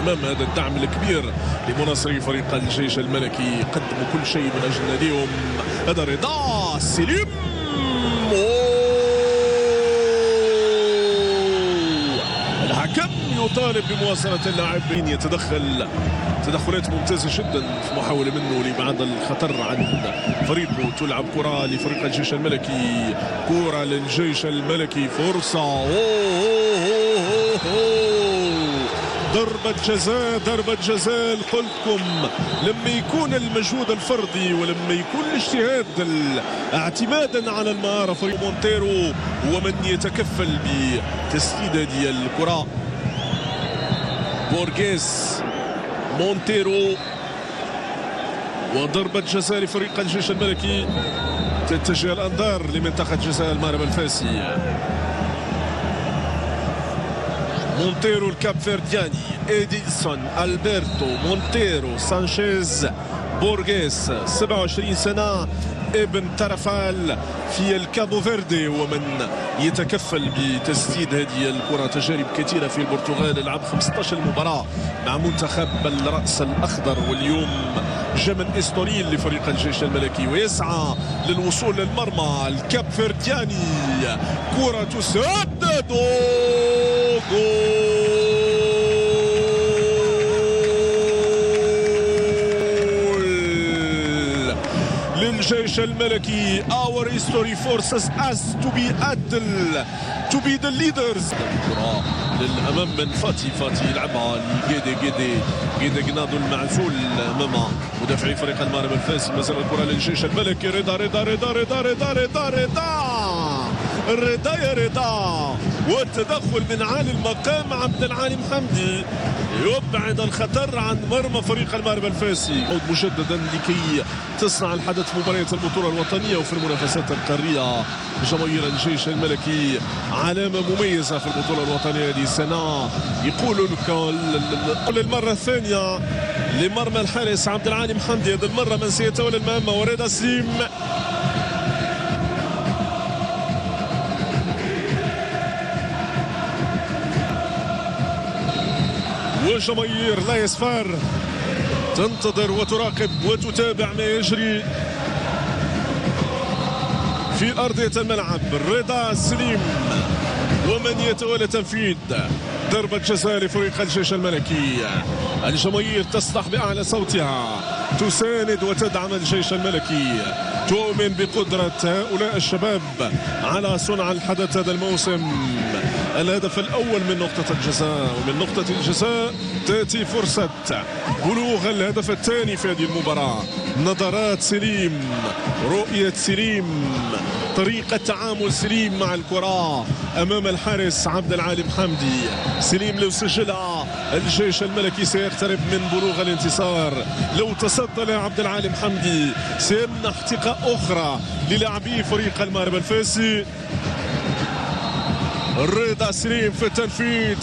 أمام هذا الدعم الكبير لمناصري فريق الجيش الملكي، قدموا كل شيء من أجل ناديهم. هذا رضا سليم، الحكم يطالب بمواصلة اللاعبين، يتدخل تدخلات ممتازة جدا في محاولة منه لإبعاد الخطر عن فريقه. تلعب كرة لفريق الجيش الملكي، كرة للجيش الملكي، فرصة ضربة جزاء، ضربة جزاء. قلت لكم لما يكون المجهود الفردي ولما يكون الاجتهاد اعتمادا على المهارة، فريق مونتيرو هو من يتكفل بتسديد هذه الكرة. بورغيس، مونتيرو، وضربة جزاء لفريق الجيش الملكي. تتجه الأنظار لمنطقة جزاء المغرب الفاسي. مونتيرو الكاب فيردياني، إديسون، ألبرتو، مونتيرو، سانشيز، بورغيس، 27 سنة، ابن ترفال في الكابو فيردي، ومن يتكفل بتسديد هذه الكرة. تجارب كثيرة في البرتغال، لعب 15 مباراة مع منتخب الرأس الأخضر، واليوم جمن إستوريل لفريق الجيش الملكي، ويسعى للوصول للمرمى. الكاب فيردياني، كرة تسدد، جول للجيش الملكي. Our history forces us to be the leaders. الكرة للأمام من فاتي يلعبها لجيدي جنادو المعزول أمام مدافعي فريق المغرب الفاسي. ما زال الكرة للجيش الملكي. رضا يا رضا، والتدخل من عالي المقام عبد العالي محمدي يبعد الخطر عن مرمى فريق المغرب الفاسي. مجددا لكي تصنع الحدث في مباريات البطولة الوطنية وفي المنافسات القارية. جماهير الجيش الملكي علامة مميزة في البطولة الوطنية هذه السنة. يقولوا للمرة الثانية لمرمى الحارس عبد العالي محمدي، هذه المرة من سيتولى المهمة ورضا سليم. وجماهير لا يصفر تنتظر وتراقب وتتابع ما يجري في أرضية الملعب. رضا سليم، ومن يتولى تنفيذ ضربة جزاء لفريق الجيش الملكي. الجماهير تصرخ بأعلى صوتها، تساند وتدعم الجيش الملكي، تؤمن بقدرة هؤلاء الشباب على صنع الحدث هذا الموسم. الهدف الأول من نقطة الجزاء، ومن نقطة الجزاء تأتي فرصة بلوغ الهدف الثاني في هذه المباراة. نظرات سليم، رؤية سليم، طريقة تعامل سليم مع الكرة أمام الحارس عبد العالي محمدي. سليم لو سجلها الجيش الملكي سيقترب من بلوغ الانتصار. لو تصدى عبد العالي محمدي سيمنح ثقة أخرى للاعبي فريق المغرب الفاسي. رضا سليم في التنفيذ،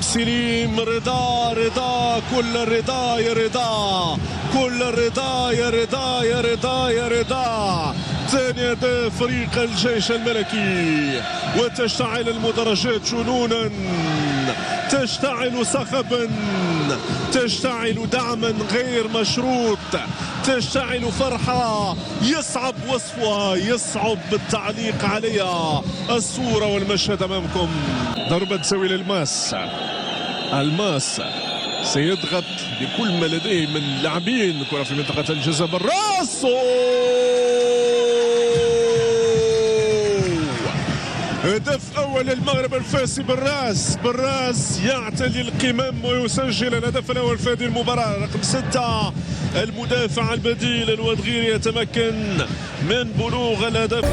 سليم رضا كل الرضا يا رضا، كل الرضا يا رضا يا رضا يا رضا. ثاني هدف فريق الجيش الملكي، وتشتعل المدرجات جنونا، تشتعل صخبا، تشتعل دعما غير مشروط، تشتعل فرحة يصعب وصفها، يصعب التعليق عليها. الصورة والمشهد أمامكم. ضربة زاوية للماس، الماس سيضغط بكل ما لديه من لاعبين. كرة في منطقة الجزاء بالراس، هدف أول للمغرب الفاسي بالراس يعتلي القمم ويسجل الهدف الأول في هذه المباراة. رقم 6 المدافع البديل الودغيري يتمكن من بلوغ الهدف.